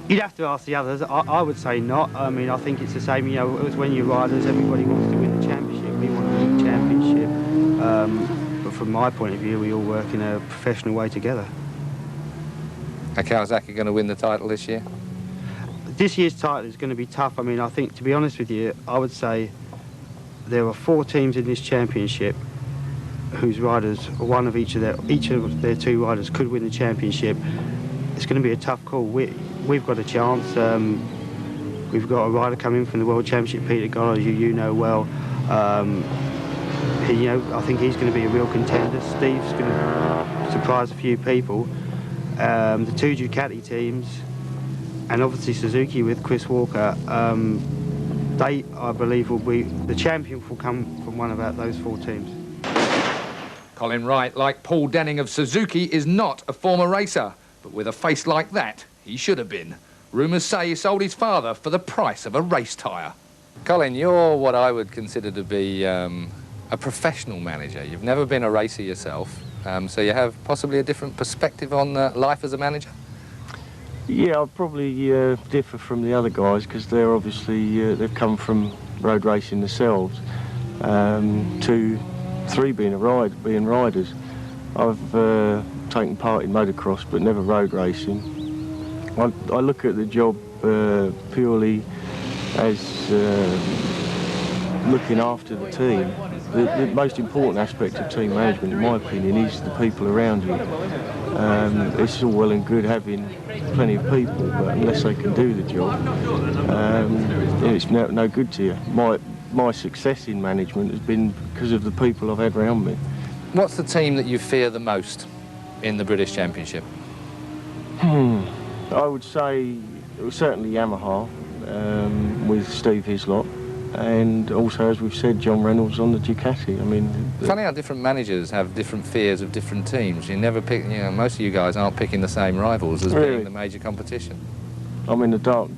You'd have to ask the others. I would say not. I mean, I think it's the same, you know, as when you're riders, everybody wants to win the championship. We want to win the championship. But from my point of view, we all work in a professional way together. Are Kawasaki going to win the title this year? This year's title is going to be tough. I mean, I think, to be honest with you, I would say there are 4 teams in this championship whose riders, one of each of their 2 riders could win the championship. It's going to be a tough call. We've got a chance. We've got a rider coming from the World Championship, Peter Goller, who you know well. You know, I think he's going to be a real contender. Steve's going to surprise a few people. The 2 Ducati teams, and obviously Suzuki with Chris Walker, they, I believe, will be the champion will come from one of those 4 teams. Colin Wright, like Paul Denning of Suzuki, is not a former racer, but with a face like that, he should have been. Rumours say he sold his father for the price of a race tyre. Colin, you're what I would consider to be a professional manager. You've never been a racer yourself, so you have possibly a different perspective on life as a manager? Yeah, I'll probably differ from the other guys because they're obviously, they've come from road racing themselves. 2, 3 being riders. I've taken part in motocross but never road racing. I look at the job purely as looking after the team. The most important aspect of team management, in my opinion, is the people around you. It's all well and good having plenty of people, but unless they can do the job, it's no good to you. My success in management has been because of the people I've had around me. What's the team that you fear the most in the British Championship? I would say it was certainly Yamaha with Steve Hislop, and also, as we've said, John Reynolds on the Ducati. I mean, funny how different managers have different fears of different teams. You never pick, you know, most of you guys aren't picking the same rivals as being the major competition. I'm in the dark,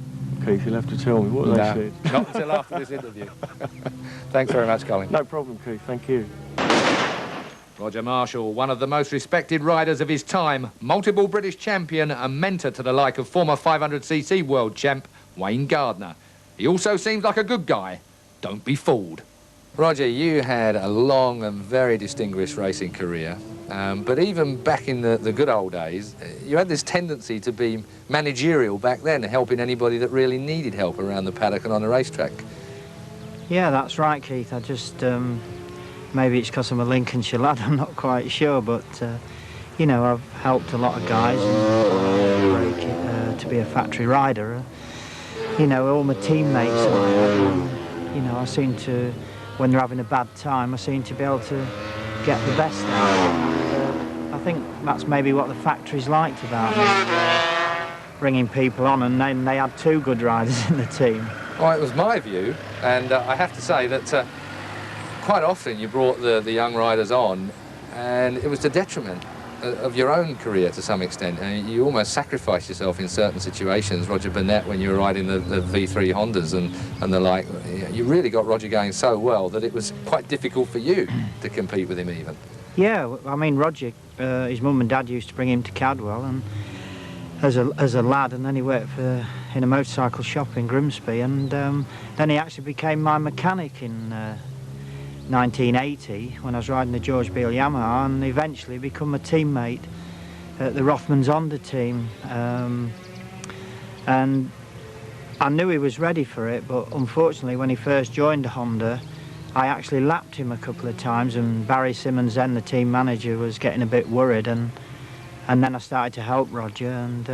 Keith. You'll have to tell me what they said. Not until after this interview. Thanks very much, Colin. No problem, Keith. Thank you. Roger Marshall, one of the most respected riders of his time, multiple British champion and mentor to the like of former 500cc world champ Wayne Gardner. He also seems like a good guy. Don't be fooled. Roger, you had a long and very distinguished racing career, but even back in the good old days, you had this tendency to be managerial back then, helping anybody that really needed help around the paddock and on the racetrack. Yeah, that's right, Keith. I just... maybe it's because I'm a Lincolnshire lad, I'm not quite sure, but, you know, I've helped a lot of guys to be a factory rider. You know, all my teammates, you know, I seem to, when they're having a bad time, I seem to be able to get the best out of them. I think that's maybe what the factories liked about me, bringing people on, and then they had 2 good riders in the team. Well, it was my view, and I have to say that quite often you brought the young riders on, and it was to detriment of your own career to some extent. I mean, you almost sacrificed yourself in certain situations. Roger Burnett, when you were riding the V3 Hondas and the like, you really got Roger going so well that it was quite difficult for you to compete with him even. Yeah, I mean, Roger, his mum and dad used to bring him to Cadwell and as a lad, and then he worked in a motorcycle shop in Grimsby, and then he actually became my mechanic in 1980 when I was riding the George Beale Yamaha, and eventually become a teammate at the Rothmans Honda team. And I knew he was ready for it, but unfortunately when he first joined Honda, I actually lapped him a couple of times, and Barry Simmons, then the team manager, was getting a bit worried, and then I started to help Roger, and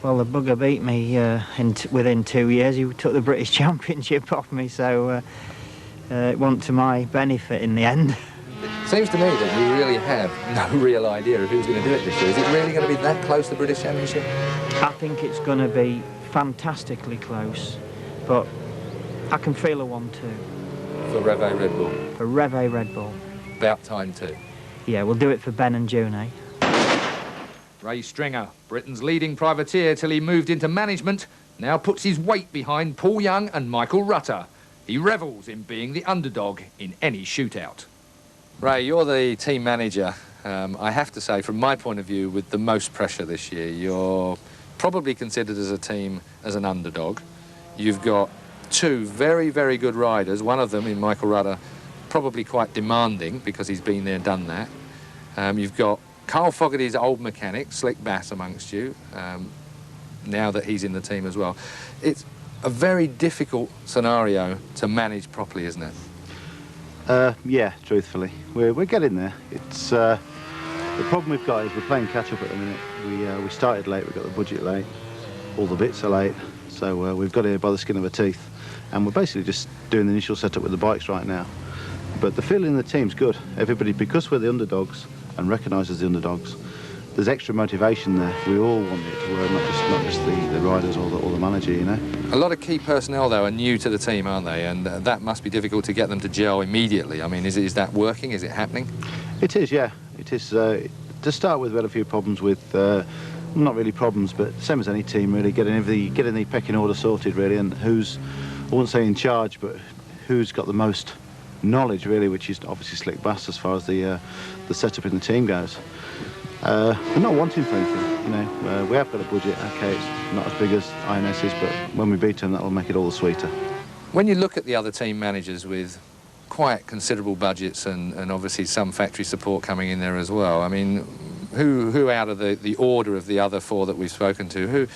well, the bugger beat me within 2 years. He took the British Championship off me, so it wasn't to my benefit in the end. It seems to me that you really have no real idea of who's going to do it this year. Is it really going to be that close to the British Championship? I think it's going to be fantastically close, but I can feel a 1-2. For Rev A Red Bull? For Rev A Red Bull. About time too. Yeah, we'll do it for Ben and June, eh? Ray Stringer, Britain's leading privateer till he moved into management, now puts his weight behind Paul Young and Michael Rutter. He revels in being the underdog in any shootout. Ray, you're the team manager, I have to say, from my point of view, with the most pressure this year. You're probably considered as a team as an underdog. You've got two very, very good riders, one of them in Michael Rudder, probably quite demanding because he's been there, done that. You've got Carl Fogarty's old mechanic, Slick Bass, amongst you, now that he's in the team as well. It's a very difficult scenario to manage properly, isn't it? Yeah, truthfully. We're getting there. It's the problem we've got is we're playing catch-up at the minute. We started late, we got the budget late, all the bits are late, so we've got here by the skin of our teeth, and we're basically just doing the initial setup with the bikes right now. But the feeling in the team's good. Everybody, because we're the underdogs and recognise as the underdogs, there's extra motivation there. We all want it to work, not just the riders or the manager, you know. A lot of key personnel, though, are new to the team, aren't they? And that must be difficult to get them to gel immediately. I mean, is that working? Is it happening? It is, yeah. It is. To start with, we had a few problems with, not really problems, but same as any team, really, getting the pecking order sorted, really, and who's, I wouldn't say in charge, but who's got the most knowledge, really, which is obviously Slick Bass as far as the setup in the team goes. We're not wanting for anything, you know. We have got a budget. Okay, it's not as big as INS's, but when we beat them, that'll make it all the sweeter. When you look at the other team managers with quite considerable budgets and obviously some factory support coming in there as well, I mean, who out of the order of the other four that we've spoken to,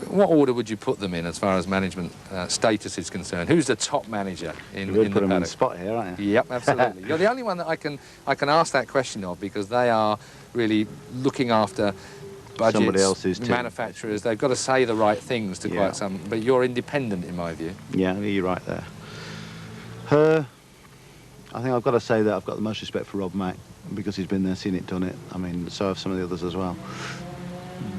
what order would you put them in as far as management status is concerned? Who's the top manager in the paddock? Put them on the spot here, aren't you? Yep, absolutely. You're the only one that I can ask that question of, because they are really looking after budgets, somebody else's manufacturers. They've got to say the right things to quite some, but you're independent in my view. Yeah, you're right there. I think I've got to say that I've got the most respect for Rob Mack, because he's been there, seen it, done it. I mean, so have some of the others as well.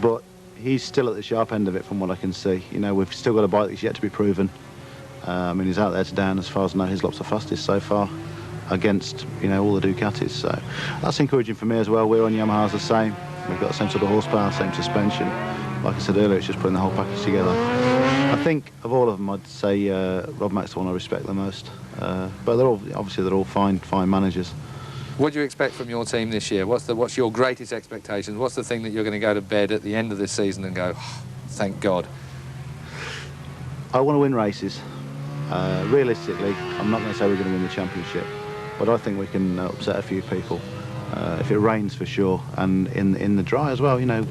But he's still at the sharp end of it from what I can see. You know, we've still got a bike that's yet to be proven. I mean, he's out there to down, as far as I know, his lop's the fastest so far against, you know, all the Ducatis. So that's encouraging for me as well. We're on Yamaha's the same. We've got the same sort of horsepower, same suspension. Like I said earlier, it's just putting the whole package together. I think of all of them, I'd say Rob Mack's the one I respect the most. But they're all fine managers. What do you expect from your team this year? What's your greatest expectations? What's the thing that you're going to go to bed at the end of this season and go, oh, thank God? I want to win races. Realistically, I'm not going to say we're going to win the championship, but I think we can upset a few people. If it rains, for sure, and in the dry as well, you know,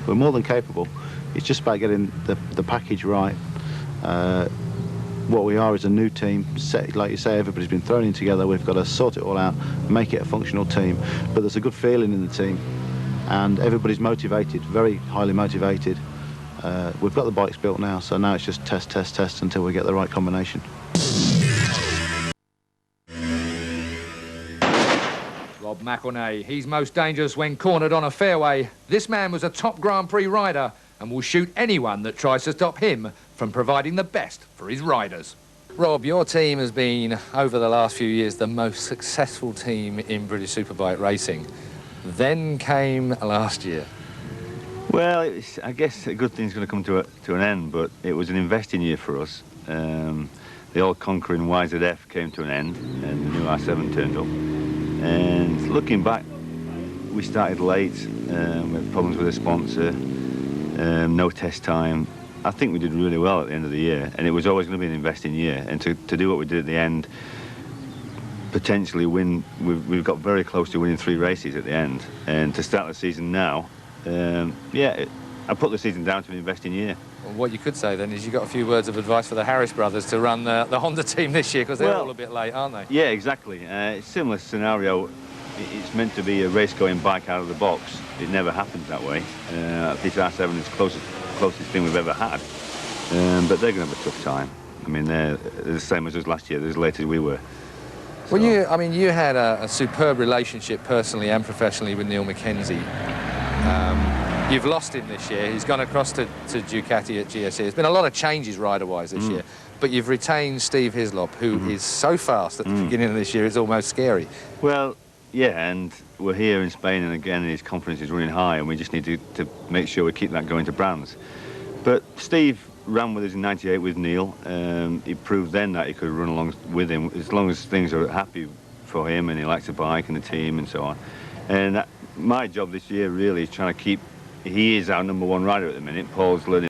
we're more than capable. It's just about getting the package right. What we are is a new team. Like you say, everybody's been thrown in together. We've got to sort it all out, make it a functional team. But there's a good feeling in the team, and everybody's motivated, very highly motivated. We've got the bikes built now, so now it's just test until we get the right combination. Rob McElnay, he's most dangerous when cornered on a fairway. This man was a top Grand Prix rider and will shoot anyone that tries to stop him from providing the best for his riders. Rob, your team has been, over the last few years, the most successful team in British Superbike racing. Then came last year. Well, I guess a good thing's going to come to an end, but it was an investing year for us. The all-conquering YZF came to an end, and the new R7 turned up. And looking back, we started late. We had problems with a sponsor, no test time. I think we did really well at the end of the year, and it was always going to be an investing year. And to do what we did at the end, potentially win, we've got very close to winning 3 races at the end. And to start the season now, I put the season down to an investing year. Well, what you could say then is you got a few words of advice for the Harris brothers to run the Honda team this year, because they're all a bit late, aren't they? Yeah, exactly. It's a similar scenario. It's meant to be a race-going bike out of the box. It never happens that way. This R7 is the closest thing we've ever had. But they're going to have a tough time. I mean, they're the same as us last year. They're as late as we were. So. Well, you had a superb relationship personally and professionally with Neil Mackenzie. You've lost him this year. He's gone across to Ducati at GSE. There's been a lot of changes rider-wise this year. But you've retained Steve Hislop, who is so fast at the beginning of this year, it's almost scary. Well, yeah, and we're here in Spain, and again, his confidence is running high, and we just need to make sure we keep that going to Brands. But Steve ran with us in '98 with Neil. He proved then that he could run along with him, as long as things are happy for him, and he likes the bike and the team and so on. And my job this year really is trying to keep he is our #1 rider at the minute. Paul's learning